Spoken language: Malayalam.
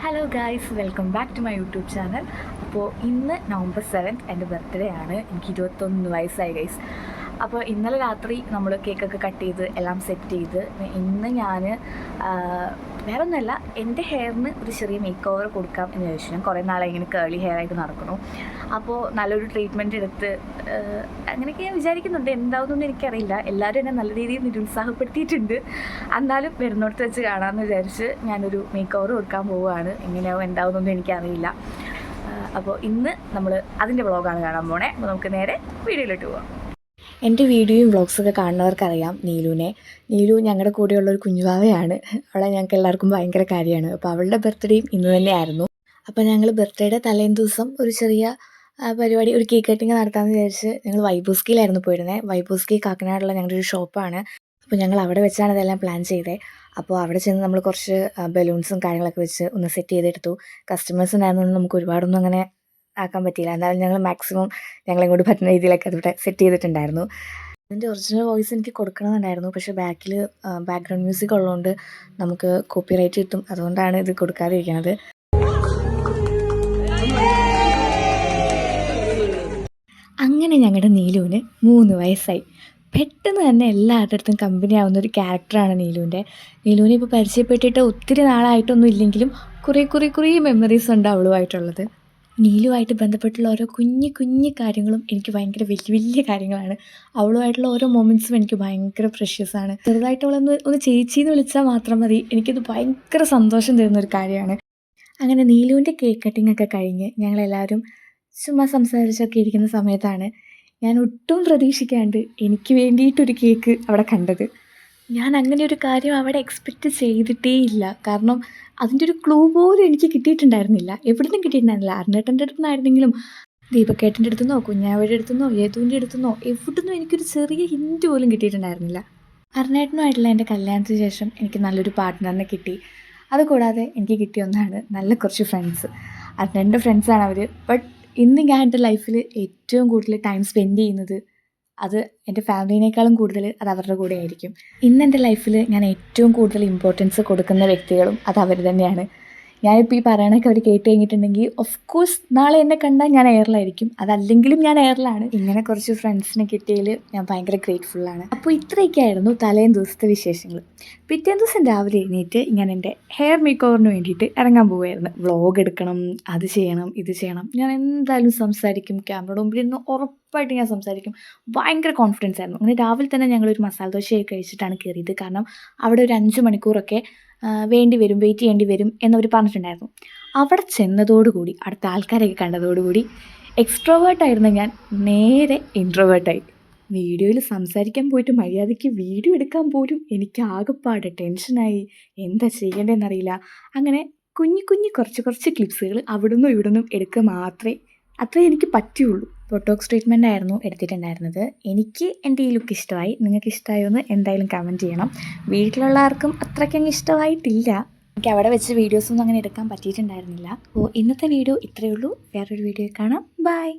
Hello guys, welcome back to my YouTube channel. അപ്പോൾ ഇന്ന് നവംബർ 7 എൻ്റെ ബർത്ത്ഡേ ആണ്. എനിക്ക് 21 വയസ്സായി ഗൈസ്. അപ്പോൾ ഇന്നലെ രാത്രി നമ്മൾ കേക്കൊക്കെ കട്ട് ചെയ്ത് എല്ലാം സെറ്റ് ചെയ്ത് ഇന്ന് ഞാൻ വേറെ ഒന്നുമല്ല, എൻ്റെ ഹെയറിന് ഒരു ചെറിയ മേക്ക് ഓവർ കൊടുക്കാം എന്ന് ചോദിച്ചു. ഞാൻ കുറേ നാളെ ഇങ്ങനെ കേളി ഹെയർ ആയിട്ട് നടക്കുന്നു. അപ്പോൾ നല്ലൊരു ട്രീറ്റ്മെൻറ്റ് എടുത്ത് അങ്ങനെയൊക്കെ ഞാൻ വിചാരിക്കുന്നുണ്ട്. എന്താവുന്നൊന്നും എനിക്കറിയില്ല. എല്ലാവരും എന്നെ നല്ല രീതിയിൽ നിരുത്സാഹപ്പെടുത്തിയിട്ടുണ്ട്. എന്നാലും വരുന്നിടത്ത് വെച്ച് കാണാമെന്ന് വിചാരിച്ച് ഞാനൊരു മേക്ക് ഓവർ കൊടുക്കാൻ പോവുകയാണ്. എങ്ങനെയാവും എന്താവുന്നൊന്നും എനിക്കറിയില്ല. അപ്പോൾ ഇന്ന് നമ്മൾ അതിൻ്റെ വ്ളോഗാണ് കാണാൻ പോണേ. അപ്പോൾ നമുക്ക് നേരെ വീഡിയോയിലോട്ട് പോവാം. എൻ്റെ വീഡിയോയും വ്ളോഗ്സൊക്കെ കാണുന്നവർക്കറിയാം നീലു ഞങ്ങളുടെ കൂടെയുള്ളൊരു കുഞ്ഞുവാവയാണ്. അവളെ ഞങ്ങൾക്ക് എല്ലാവർക്കും ഭയങ്കര കാര്യമാണ്. അപ്പോൾ അവളുടെ ബർത്ത്ഡേയും ഇന്ന് തന്നെയായിരുന്നു. അപ്പോൾ ഞങ്ങൾ ബർത്ത്ഡേയുടെ തലേന്ന് ദിവസം ഒരു ചെറിയ പരിപാടി, ഒരു കേക്ക് കട്ടിങ് നടത്താമെന്ന് വിചാരിച്ച് ഞങ്ങൾ വൈബൂസ്കിയിലായിരുന്നു പോയിരുന്നത്. വൈബൂസ്കി കാക്കനാടുള്ള ഞങ്ങളുടെ ഒരു ഷോപ്പാണ്. അപ്പോൾ ഞങ്ങൾ അവിടെ വെച്ചാണ് ഇതെല്ലാം പ്ലാൻ ചെയ്തത്. അപ്പോൾ അവിടെ ചെന്ന് നമ്മൾ കുറച്ച് ബലൂൺസും കാര്യങ്ങളൊക്കെ വെച്ച് ഒന്ന് സെറ്റ് ചെയ്തെടുത്തു. കസ്റ്റമേഴ്സ് ഉണ്ടായിരുന്നുകൊണ്ട് നമുക്ക് ഒരുപാടൊന്നും അങ്ങനെ ആക്കാൻ പറ്റിയില്ല. എന്നാലും ഞങ്ങൾ മാക്സിമം ഞങ്ങളെങ്ങോട്ട് പറ്റുന്ന രീതിയിലൊക്കെ അതിവിടെ സെറ്റ് ചെയ്തിട്ടുണ്ടായിരുന്നു. അതിൻ്റെ ഒറിജിനൽ വോയിസ് എനിക്ക് കൊടുക്കണമെന്നുണ്ടായിരുന്നു, പക്ഷേ ബാക്കിൽ ബാക്ക്ഗ്രൗണ്ട് മ്യൂസിക് ഉള്ളതുകൊണ്ട് നമുക്ക് കോപ്പിറൈറ്റ് കിട്ടും. അതുകൊണ്ടാണ് ഇത് കൊടുക്കാതിരിക്കുന്നത്. അങ്ങനെ ഞങ്ങളുടെ നീലുവിന് 3 വയസ്സായി. പെട്ടെന്ന് തന്നെ എല്ലാവരുടെ അടുത്തും കമ്പനി ആവുന്ന ഒരു ക്യാരക്ടറാണ് നീലുവിൻ്റെ. നീലുവിനെ ഇപ്പോൾ പരിചയപ്പെട്ടിട്ട് ഒത്തിരി നാളായിട്ടൊന്നും ഇല്ലെങ്കിലും കുറേ മെമ്മറീസ് ഉണ്ട് അവളുമായിട്ടുള്ളത്. നീലുമായിട്ട് ബന്ധപ്പെട്ടുള്ള ഓരോ കുഞ്ഞു കാര്യങ്ങളും എനിക്ക് ഭയങ്കര വലിയ കാര്യങ്ങളാണ്. അവളുമായിട്ടുള്ള ഓരോ മൊമെൻറ്റ്സും എനിക്ക് ഭയങ്കര പ്രഷ്യസാണ്. ചെറുതായിട്ട് അവളൊന്ന് ചേച്ചിന്ന് വിളിച്ചാൽ മാത്രം മതി, എനിക്കത് ഭയങ്കര സന്തോഷം തരുന്നൊരു കാര്യമാണ്. അങ്ങനെ നീലുവിൻ്റെ കേക്ക് കട്ടിംഗ് ഒക്കെ കഴിഞ്ഞ് ഞങ്ങളെല്ലാവരും ചുമ്മാ സംസാരിച്ചൊക്കെ ഇരിക്കുന്ന സമയത്താണ് ഞാൻ ഒട്ടും പ്രതീക്ഷിക്കാണ്ട് എനിക്ക് വേണ്ടിയിട്ടൊരു കേക്ക് അവിടെ കണ്ടത്. ഞാൻ അങ്ങനെ ഒരു കാര്യം അവിടെ എക്സ്പെക്റ്റ് ചെയ്തിട്ടേ ഇല്ല. കാരണം അതിൻ്റെ ഒരു ക്ലൂ പോലും എനിക്ക് കിട്ടിയിട്ടുണ്ടായിരുന്നില്ല. എവിടുന്നും കിട്ടിയിട്ടുണ്ടായിരുന്നില്ല. അരുണേട്ടൻ്റെ അടുത്തു നിന്നായിരുന്നെങ്കിലും ദീപക്കേട്ടൻ്റെ അടുത്തുനിന്നോ കുഞ്ഞാവയുടെ അടുത്തുനിന്നോ യേതുവിൻ്റെ അടുത്തുനിന്നോ എവിടുന്നും എനിക്കൊരു ചെറിയ ഹിൻറ്റ് പോലും കിട്ടിയിട്ടുണ്ടായിരുന്നില്ല. അരുണേട്ടനുമായിട്ടുള്ള എൻ്റെ കല്യാണത്തിന് ശേഷം എനിക്ക് നല്ലൊരു പാർട്ട്ണറിനെ കിട്ടി. അതുകൂടാതെ എനിക്ക് കിട്ടിയ ഒന്നാണ് നല്ല കുറച്ച് ഫ്രണ്ട്സ്. അരുണേട്ടൻ്റെ ഫ്രണ്ട്സാണ് അവർ. ബട്ട് ഇന്ന് ഞാൻ എൻ്റെ ലൈഫിൽ ഏറ്റവും കൂടുതൽ ടൈം സ്പെൻഡ് ചെയ്യുന്നത് അത് എൻ്റെ ഫാമിലിനേക്കാളും കൂടുതൽ അത് അവരുടെ കൂടെ ആയിരിക്കും. ഇന്ന് എൻ്റെ ലൈഫിൽ ഞാൻ ഏറ്റവും കൂടുതൽ ഇമ്പോർട്ടൻസ് കൊടുക്കുന്ന വ്യക്തികളും അത് അവർ തന്നെയാണ്. ഞാനിപ്പോൾ ഈ പറയണൊക്കെ അവർ കേട്ട് കഴിഞ്ഞിട്ടുണ്ടെങ്കിൽ ഓഫ് കോഴ്സ് നാളെ എന്നെ കണ്ടാൽ ഞാൻ എയറിലായിരിക്കും. അതല്ലെങ്കിലും ഞാൻ എയറിലാണ്. ഇങ്ങനെ കുറച്ച് ഫ്രണ്ട്സിനെ കിട്ടിയതിൽ ഞാൻ ഭയങ്കര ഗ്രേറ്റ്ഫുള്ളാണ്. അപ്പോൾ ഇത്രയൊക്കെയായിരുന്നു തലേന്ന് ദിവസത്തെ വിശേഷങ്ങൾ. പിറ്റേ ദിവസം രാവിലെ എണീറ്റ് ഞാൻ എൻ്റെ ഹെയർ മേക്ക് ഓവറിന് വേണ്ടിയിട്ട് ഇറങ്ങാൻ പോവുമായിരുന്നു. വ്ളോഗ് എടുക്കണം, അത് ചെയ്യണം, ഇത് ചെയ്യണം. ഞാൻ എന്തായാലും സംസാരിക്കും, ക്യാമറയുടെ മുമ്പിൽ നിന്ന് ഉറപ്പായിട്ട് ഞാൻ സംസാരിക്കും. ഭയങ്കര കോൺഫിഡൻസ് ആയിരുന്നു. അങ്ങനെ രാവിലെ തന്നെ ഞങ്ങളൊരു മസാല ദോശയൊക്കെ കഴിച്ചിട്ടാണ് കയറിയത്. കാരണം അവിടെ ഒരു 5 മണിക്കൂറൊക്കെ വെയിറ്റ് ചെയ്യേണ്ടി വരും എന്നവർ പറഞ്ഞിട്ടുണ്ടായിരുന്നു. അവിടെ ചെന്നതോടുകൂടി അടുത്ത ആൾക്കാരെയൊക്കെ കണ്ടതോടുകൂടി എക്സ്ട്രോവേർട്ടായിരുന്ന ഞാൻ നേരെ ഇൻട്രോവേർട്ടായി. വീഡിയോയിൽ സംസാരിക്കാൻ പോയിട്ട് മര്യാദയ്ക്ക് വീഡിയോ എടുക്കാൻ പോലും എനിക്ക് ആകെപ്പാടെ ടെൻഷനായി. എന്താ ചെയ്യേണ്ടതെന്നറിയില്ല. അങ്ങനെ കുഞ്ഞു കുറച്ച് ക്ലിപ്സുകൾ അവിടുന്നും ഇവിടുന്നും എടുക്കുക മാത്രമേ എനിക്ക് പറ്റുള്ളൂ. ബൊട്ടോക്സ് ട്രീറ്റ്മെൻ്റ് ആയിരുന്നു എടുത്തിട്ടുണ്ടായിരുന്നത്. എനിക്ക് എൻ്റെ ഈ ലുക്ക് ഇഷ്ടമായി. നിങ്ങൾക്ക് ഇഷ്ടമായോ എന്ന് എന്തായാലും കമൻറ്റ് ചെയ്യണം. വീട്ടിലുള്ള ആർക്കും അത്രയ്ക്കങ്ങ് ഇഷ്ടമായിട്ടില്ല. എനിക്ക് അവിടെ വെച്ച് വീഡിയോസൊന്നും അങ്ങനെ എടുക്കാൻ പറ്റിയിട്ടുണ്ടായിരുന്നില്ല. അപ്പോൾ ഇന്നത്തെ വീഡിയോ ഇത്രയേ ഉള്ളൂ. വേറൊരു വീഡിയോ കാണാം. ബൈ.